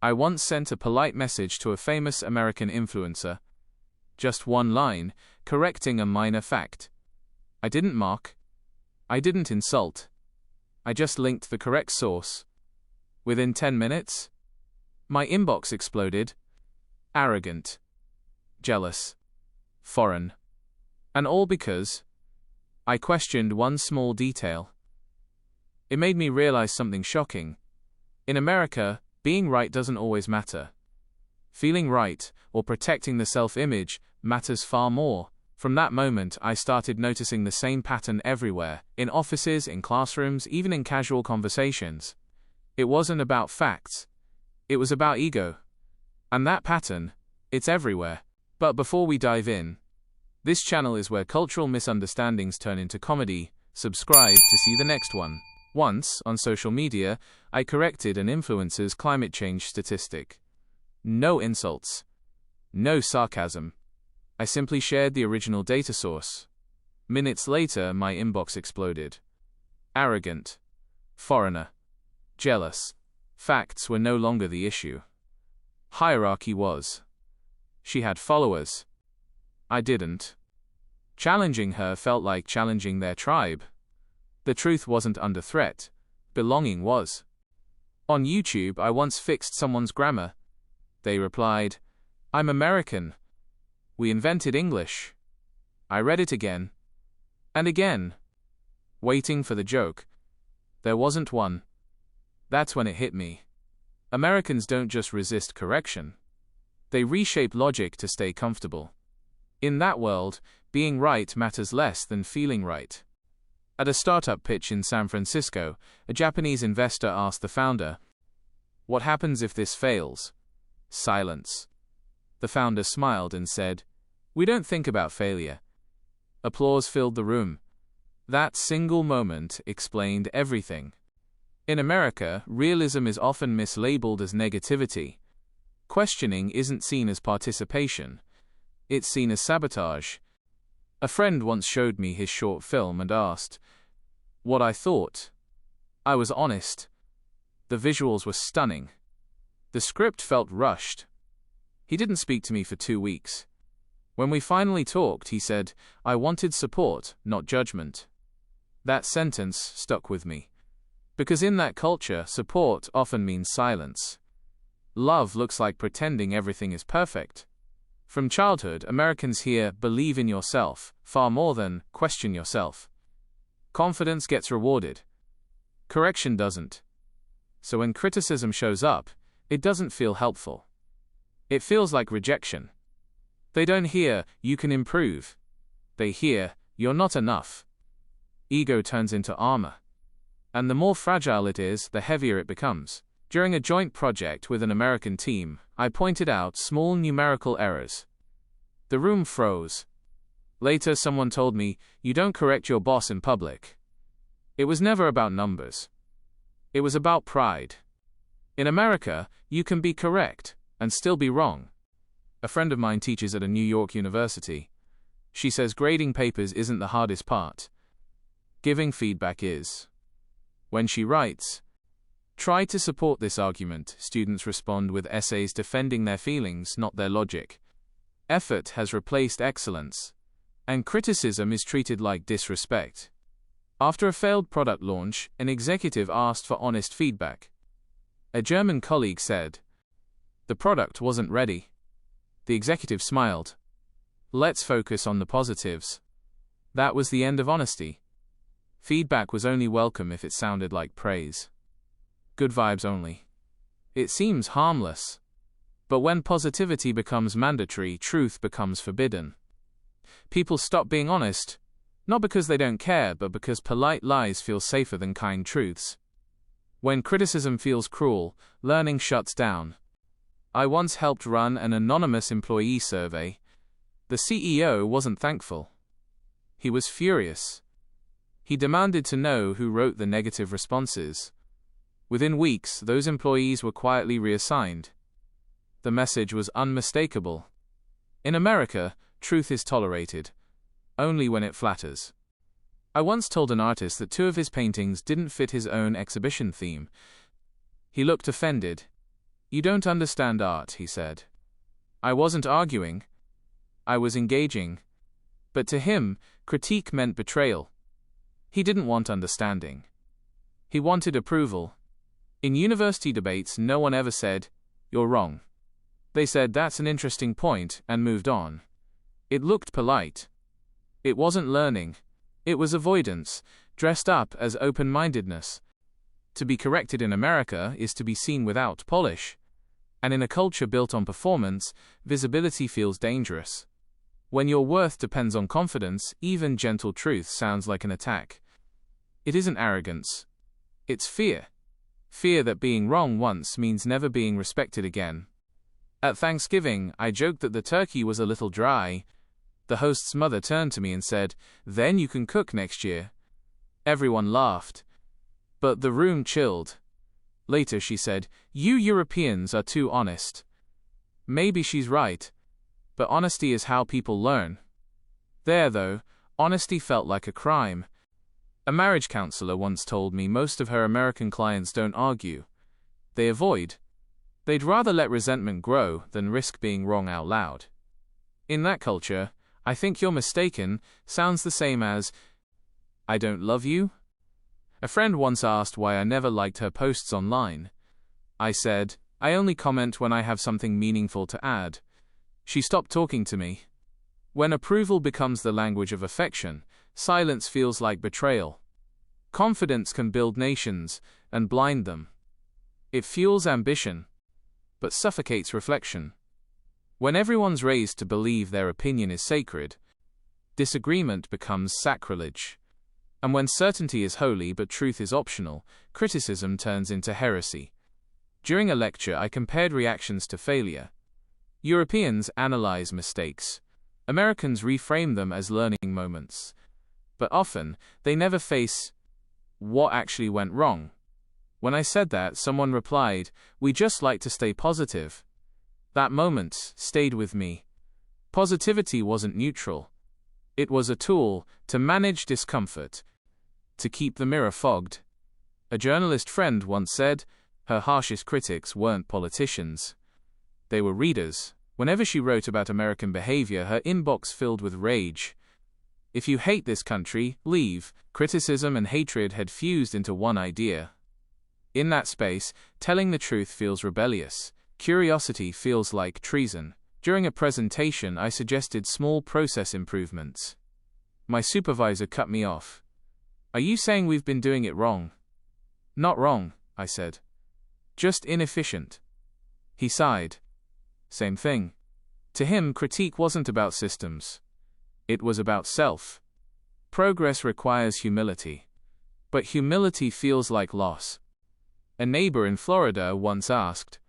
I once sent a polite message to a famous American influencer. Just one line, correcting a minor fact. I didn't mock. I didn't insult. I just linked the correct source. Within 10 minutes, my inbox exploded. Arrogant. Jealous. Foreign. And all because I questioned one small detail. It made me realize something shocking. In America, being right doesn't always matter. Feeling right, or protecting the self-image, matters far more. From that moment, I started noticing the same pattern everywhere, in offices, in classrooms, even in casual conversations. It wasn't about facts. It was about ego. And that pattern, it's everywhere. But before we dive in, this channel is where cultural misunderstandings turn into comedy. Subscribe to see the next one. Once, on social media, I corrected an influencer's climate change statistic. No insults. No sarcasm. I simply shared the original data source. Minutes later, my inbox exploded. Arrogant. Foreigner. Jealous. Facts were no longer the issue. Hierarchy was. She had followers. I didn't. Challenging her felt like challenging their tribe. The truth wasn't under threat. Belonging was. On YouTube, I once fixed someone's grammar. They replied, "I'm American. We invented English." I read it again. And again. Waiting for the joke. There wasn't one. That's when it hit me. Americans don't just resist correction. They reshape logic to stay comfortable. In that world, being right matters less than feeling right. At a startup pitch in San Francisco, a Japanese investor asked the founder, "What happens if this fails?" Silence. The founder smiled and said, "We don't think about failure." Applause filled the room. That single moment explained everything. In America, realism is often mislabeled as negativity. Questioning isn't seen as participation. It's seen as sabotage. A friend once showed me his short film and asked what I thought. I was honest. The visuals were stunning. The script felt rushed. He didn't speak to me for 2 weeks. When we finally talked, he said, "I wanted support, not judgment." That sentence stuck with me. Because in that culture, support often means silence. Love looks like pretending everything is perfect. From childhood, Americans hear, "Believe in yourself," far more than, "Question yourself." Confidence gets rewarded. Correction doesn't. So when criticism shows up, it doesn't feel helpful. It feels like rejection. They don't hear, "You can improve." They hear, "You're not enough." Ego turns into armor. And the more fragile it is, the heavier it becomes. During a joint project with an American team, I pointed out small numerical errors. The room froze. Later, someone told me, "You don't correct your boss in public." It was never about numbers. It was about pride. In America, you can be correct and still be wrong. A friend of mine teaches at a New York university. She says grading papers isn't the hardest part. Giving feedback is. When she writes, "Try to support this argument," students respond with essays defending their feelings, not their logic. Effort has replaced excellence. And criticism is treated like disrespect. After a failed product launch, an executive asked for honest feedback. A German colleague said, "The product wasn't ready." The executive smiled. "Let's focus on the positives." That was the end of honesty. Feedback was only welcome if it sounded like praise. Good vibes only. It seems harmless. But when positivity becomes mandatory, truth becomes forbidden. People stop being honest, not because they don't care, but because polite lies feel safer than kind truths. When criticism feels cruel, learning shuts down. I once helped run an anonymous employee survey. The CEO wasn't thankful. He was furious. He demanded to know who wrote the negative responses. Within weeks, those employees were quietly reassigned. The message was unmistakable. In America, truth is tolerated, only when it flatters. I once told an artist that 2 of his paintings didn't fit his own exhibition theme. He looked offended. You don't understand art, he said. I wasn't arguing. I was engaging. But to him, critique meant betrayal. He didn't want understanding. He wanted approval. In university debates, no one ever said, "You're wrong." They said, "That's an interesting point," and moved on. It looked polite. It wasn't learning. It was avoidance, dressed up as open-mindedness. To be corrected in America is to be seen without polish. And in a culture built on performance, visibility feels dangerous. When your worth depends on confidence, even gentle truth sounds like an attack. It isn't arrogance. It's fear. Fear that being wrong once means never being respected again. At Thanksgiving, I joked that the turkey was a little dry. The host's mother turned to me and said, "Then you can cook next year." Everyone laughed. But the room chilled. Later she said, "You Europeans are too honest." Maybe she's right. But honesty is how people learn. There, though, honesty felt like a crime. A marriage counselor once told me most of her American clients don't argue. They avoid. They'd rather let resentment grow than risk being wrong out loud. In that culture, "I think you're mistaken" sounds the same as, "I don't love you." A friend once asked why I never liked her posts online. I said, "I only comment when I have something meaningful to add." She stopped talking to me. When approval becomes the language of affection, silence feels like betrayal. Confidence can build nations and blind them. It fuels ambition, but suffocates reflection. When everyone's raised to believe their opinion is sacred, disagreement becomes sacrilege. And when certainty is holy but truth is optional, criticism turns into heresy. During a lecture, I compared reactions to failure. Europeans analyze mistakes. Americans reframe them as learning moments. But often, they never face what actually went wrong. When I said that, someone replied, "We just like to stay positive." That moment stayed with me. Positivity wasn't neutral. It was a tool to manage discomfort, to keep the mirror fogged. A journalist friend once said, her harshest critics weren't politicians. They were readers. Whenever she wrote about American behavior, her inbox filled with rage. If you hate this country, leave. Criticism and hatred had fused into one idea. In that space, telling the truth feels rebellious. Curiosity feels like treason. During a presentation, I suggested small process improvements. My supervisor cut me off. "Are you saying we've been doing it wrong?" "Not wrong," I said. "Just inefficient." He sighed. Same thing. To him, critique wasn't about systems. It was about self. Progress requires humility. But humility feels like loss. A neighbor in Florida once asked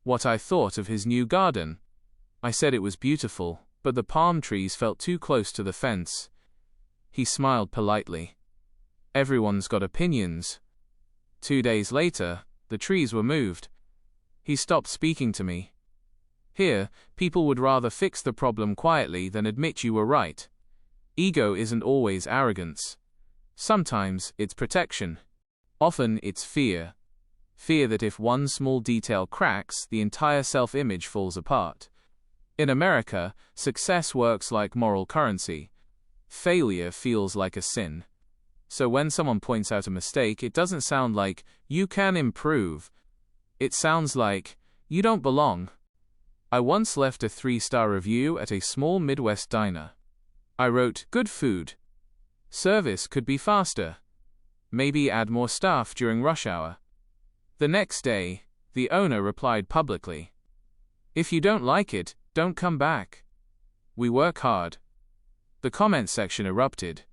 what I thought of his new garden. I said it was beautiful, but the palm trees felt too close to the fence. He smiled politely. Everyone's got opinions. 2 days later, the trees were moved. He stopped speaking to me. Here, people would rather fix the problem quietly than admit you were right. Ego isn't always arrogance. Sometimes it's protection. Often it's fear. Fear that if one small detail cracks, the entire self-image falls apart. In America, success works like moral currency. Failure feels like a sin. So when someone points out a mistake, it doesn't sound like, "You can improve." It sounds like, "You don't belong." I once left a 3-star review at a small Midwest diner. I wrote, "Good food. Service could be faster. Maybe add more staff during rush hour." The next day, the owner replied publicly, "If you don't like it, don't come back. We work hard." The comment section erupted.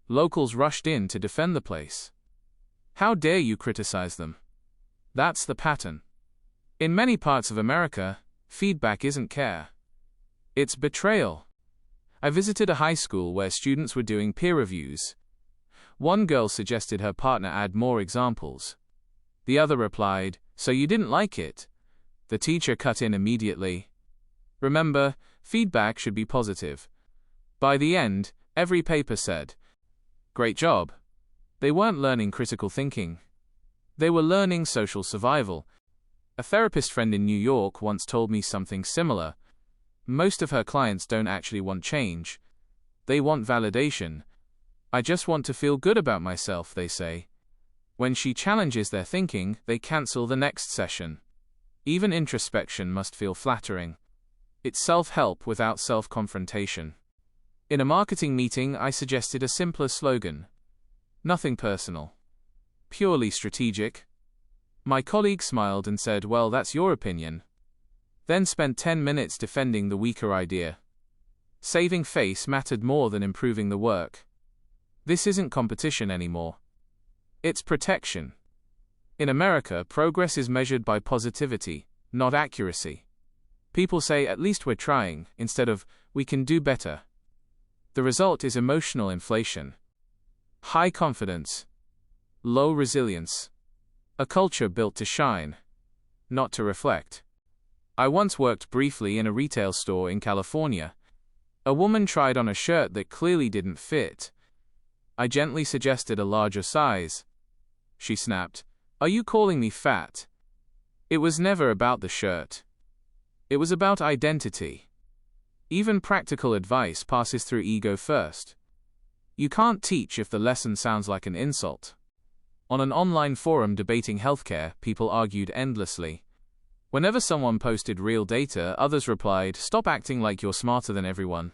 Locals rushed in to defend the place. How dare you criticize them? That's the pattern. In many parts of America, feedback isn't care. It's betrayal. I visited a high school where students were doing peer reviews. One girl suggested her partner add more examples. The other replied, "So you didn't like it?" The teacher cut in immediately. Remember, feedback should be positive. By the end, every paper said, "Great job." They weren't learning critical thinking. They were learning social survival. A therapist friend in New York once told me something similar. Most of her clients don't actually want change. They want validation. I just want to feel good about myself, they say. When she challenges their thinking, they cancel the next session. Even introspection must feel flattering. It's self-help without self-confrontation. In a marketing meeting, I suggested a simpler slogan. Nothing personal. Purely strategic. My colleague smiled and said, "Well, that's your opinion." Then spent 10 minutes defending the weaker idea. Saving face mattered more than improving the work. This isn't competition anymore. It's protection. In America, progress is measured by positivity, not accuracy. People say, "At least we're trying," instead of, "We can do better." The result is emotional inflation. High confidence. Low resilience. A culture built to shine, not to reflect. I once worked briefly in a retail store in California. A woman tried on a shirt that clearly didn't fit. I gently suggested a larger size. She snapped, "Are you calling me fat?" It was never about the shirt. It was about identity. Even practical advice passes through ego first. You can't teach if the lesson sounds like an insult. On an online forum debating healthcare, people argued endlessly. Whenever someone posted real data, others replied, "Stop acting like you're smarter than everyone."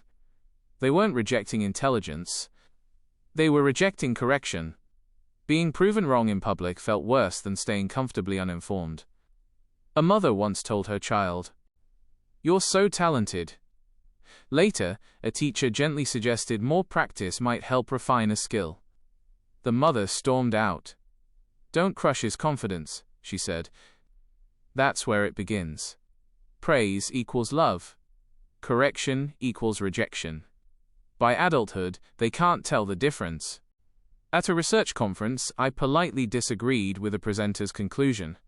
They weren't rejecting intelligence. They were rejecting correction. Being proven wrong in public felt worse than staying comfortably uninformed. A mother once told her child, "You're so talented." Later, a teacher gently suggested more practice might help refine a skill. The mother stormed out. "Don't crush his confidence," she said. That's where it begins. Praise equals love. Correction equals rejection. By adulthood, they can't tell the difference. At a research conference, I politely disagreed with a presenter's conclusion.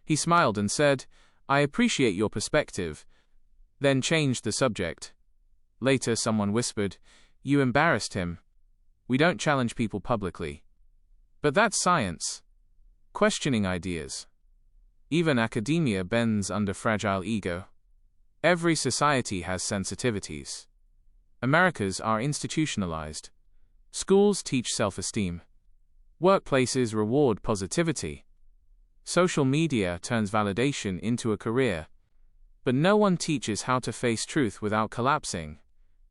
He smiled and said, "I appreciate your perspective," then changed the subject. Later, someone whispered, "You embarrassed him." We don't challenge people publicly. But that's science. Questioning ideas. Even academia bends under fragile ego. Every society has sensitivities. America's are institutionalized. Schools teach self-esteem. Workplaces reward positivity. Social media turns validation into a career. But no one teaches how to face truth without collapsing.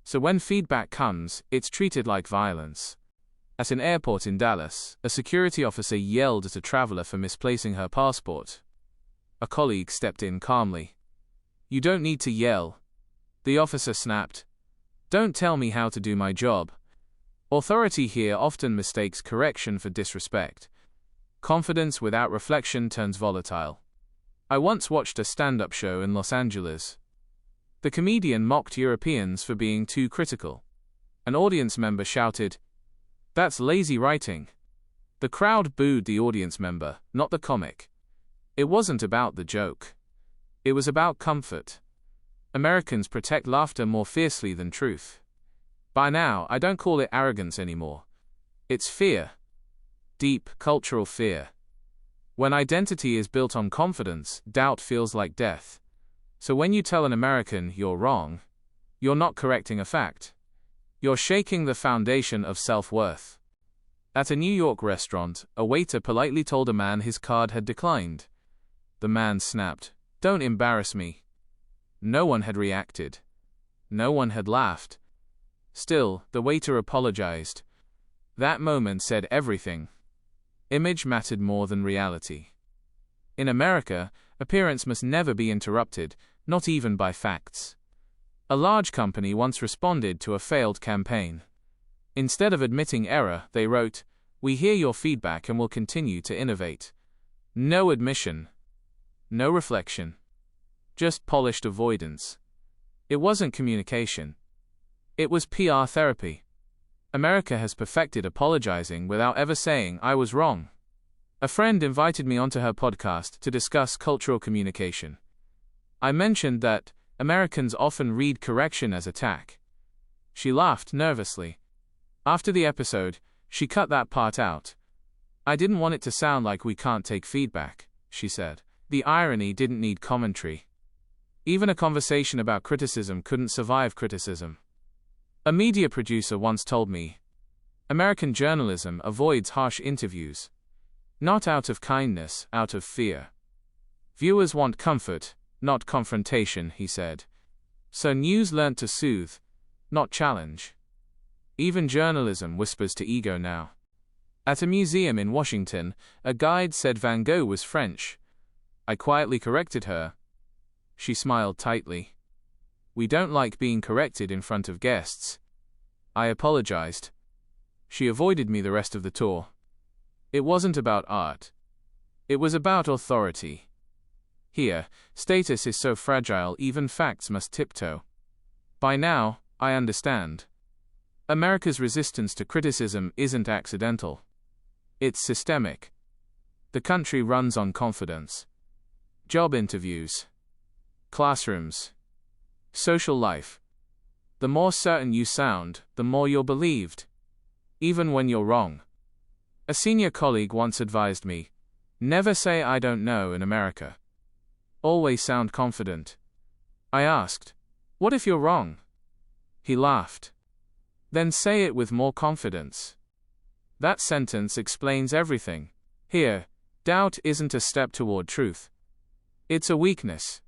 So when feedback comes, it's treated like violence. At an airport in Dallas, a security officer yelled at a traveler for misplacing her passport. A colleague stepped in calmly. "You don't need to yell." The officer snapped. "Don't tell me how to do my job." Authority here often mistakes correction for disrespect. Confidence without reflection turns volatile. I once watched a stand-up show in Los Angeles. The comedian mocked Europeans for being too critical. An audience member shouted, "That's lazy writing." The crowd booed the audience member, not the comic. It wasn't about the joke. It was about comfort. Americans protect laughter more fiercely than truth. By now, I don't call it arrogance anymore. It's fear. Deep, cultural fear. When identity is built on confidence, doubt feels like death. So when you tell an American you're wrong, you're not correcting a fact. You're shaking the foundation of self-worth. At a New York restaurant, a waiter politely told a man his card had declined. The man snapped, "Don't embarrass me." No one had reacted. No one had laughed. Still, the waiter apologized. That moment said everything. Image mattered more than reality. In America, appearance must never be interrupted, not even by facts. A large company once responded to a failed campaign. Instead of admitting error, they wrote, "We hear your feedback and will continue to innovate." No admission. No reflection. Just polished avoidance. It wasn't communication. It was PR therapy. America has perfected apologizing without ever saying, "I was wrong." A friend invited me onto her podcast to discuss cultural communication. I mentioned that Americans often read correction as attack. She laughed nervously. After the episode, she cut that part out. "I didn't want it to sound like we can't take feedback," she said. The irony didn't need commentary. Even a conversation about criticism couldn't survive criticism. A media producer once told me, American journalism avoids harsh interviews. Not out of kindness, out of fear. Viewers want comfort, not confrontation, he said. So news learnt to soothe, not challenge. Even journalism whispers to ego now. At a museum in Washington, a guide said Van Gogh was French. I quietly corrected her. She smiled tightly. We don't like being corrected in front of guests. I apologized. She avoided me the rest of the tour. It wasn't about art. It was about authority. Here, status is so fragile even facts must tiptoe. By now, I understand. America's resistance to criticism isn't accidental. It's systemic. The country runs on confidence. Job interviews. Classrooms. Social life. The more certain you sound, the more you're believed. Even when you're wrong. A senior colleague once advised me, never say I don't know in America. Always sound confident. I asked, what if you're wrong? He laughed. Then say it with more confidence. That sentence explains everything. Here, doubt isn't a step toward truth. It's a weakness.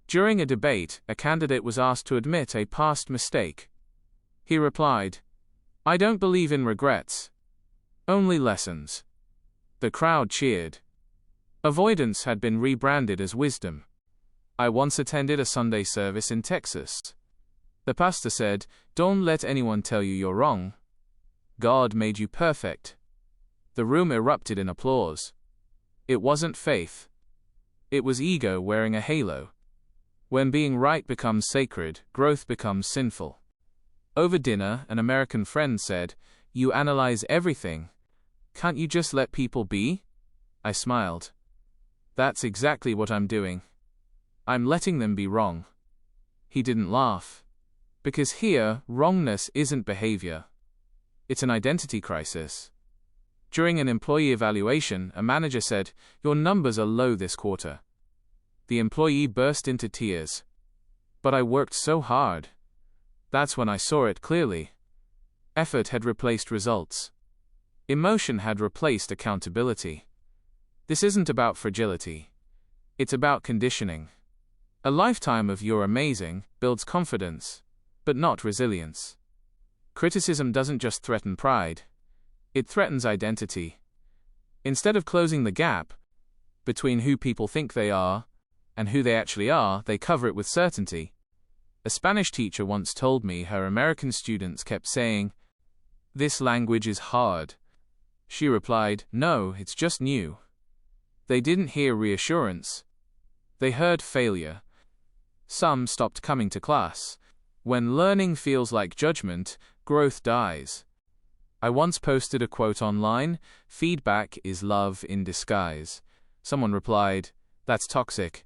During a debate, a candidate was asked to admit a past mistake. He replied, I don't believe in regrets. Only lessons. The crowd cheered. Avoidance had been rebranded as wisdom. I once attended a Sunday service in Texas. The pastor said, don't let anyone tell you you're wrong. God made you perfect. The room erupted in applause. It wasn't faith. It was ego wearing a halo. When being right becomes sacred, growth becomes sinful. Over dinner, an American friend said, you analyze everything. Can't you just let people be? I smiled. That's exactly what I'm doing. I'm letting them be wrong. He didn't laugh. Because here, wrongness isn't behavior. It's an identity crisis. During an employee evaluation, a manager said, your numbers are low this quarter. The employee burst into tears. But I worked so hard. That's when I saw it clearly. Effort had replaced results. Emotion had replaced accountability. This isn't about fragility. It's about conditioning. A lifetime of you're amazing builds confidence, but not resilience. Criticism doesn't just threaten pride. It threatens identity. Instead of closing the gap between who people think they are and who they actually are, they cover it with certainty. A Spanish teacher once told me her American students kept saying, this language is hard. She replied, no, it's just new. They didn't hear reassurance. They heard failure. Some stopped coming to class. When learning feels like judgment, growth dies. I once posted a quote online, feedback is love in disguise. Someone replied, that's toxic.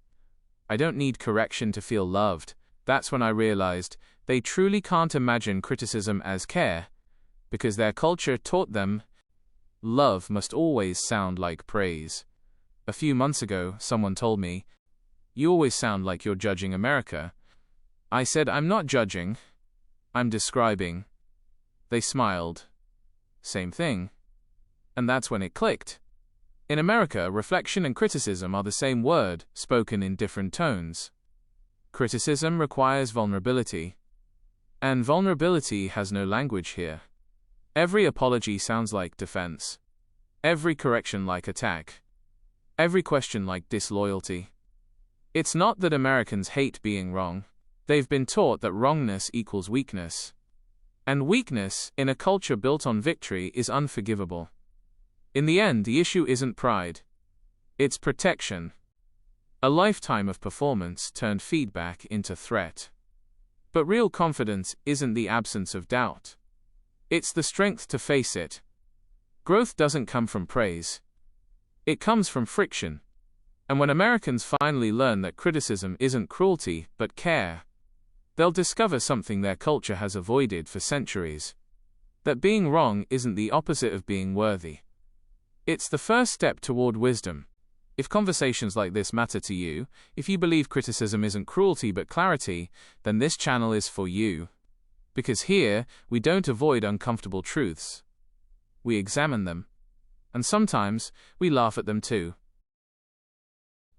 I don't need correction to feel loved. That's when I realized they truly can't imagine criticism as care, because their culture taught them love must always sound like praise. A few months ago, someone told me, you always sound like you're judging America. I said, I'm not judging. I'm describing. They smiled. Same thing. And that's when it clicked. In America, reflection and criticism are the same word, spoken in different tones. Criticism requires vulnerability. And vulnerability has no language here. Every apology sounds like defense. Every correction like attack. Every question like disloyalty. It's not that Americans hate being wrong. They've been taught that wrongness equals weakness. And weakness, in a culture built on victory, is unforgivable. In the end, the issue isn't pride. It's protection. A lifetime of performance turned feedback into threat. But real confidence isn't the absence of doubt. It's the strength to face it. Growth doesn't come from praise. It comes from friction. And when Americans finally learn that criticism isn't cruelty, but care, they'll discover something their culture has avoided for centuries. That being wrong isn't the opposite of being worthy. It's the first step toward wisdom. If conversations like this matter to you, if you believe criticism isn't cruelty but clarity, then this channel is for you. Because here, we don't avoid uncomfortable truths. We examine them. And sometimes, we laugh at them too.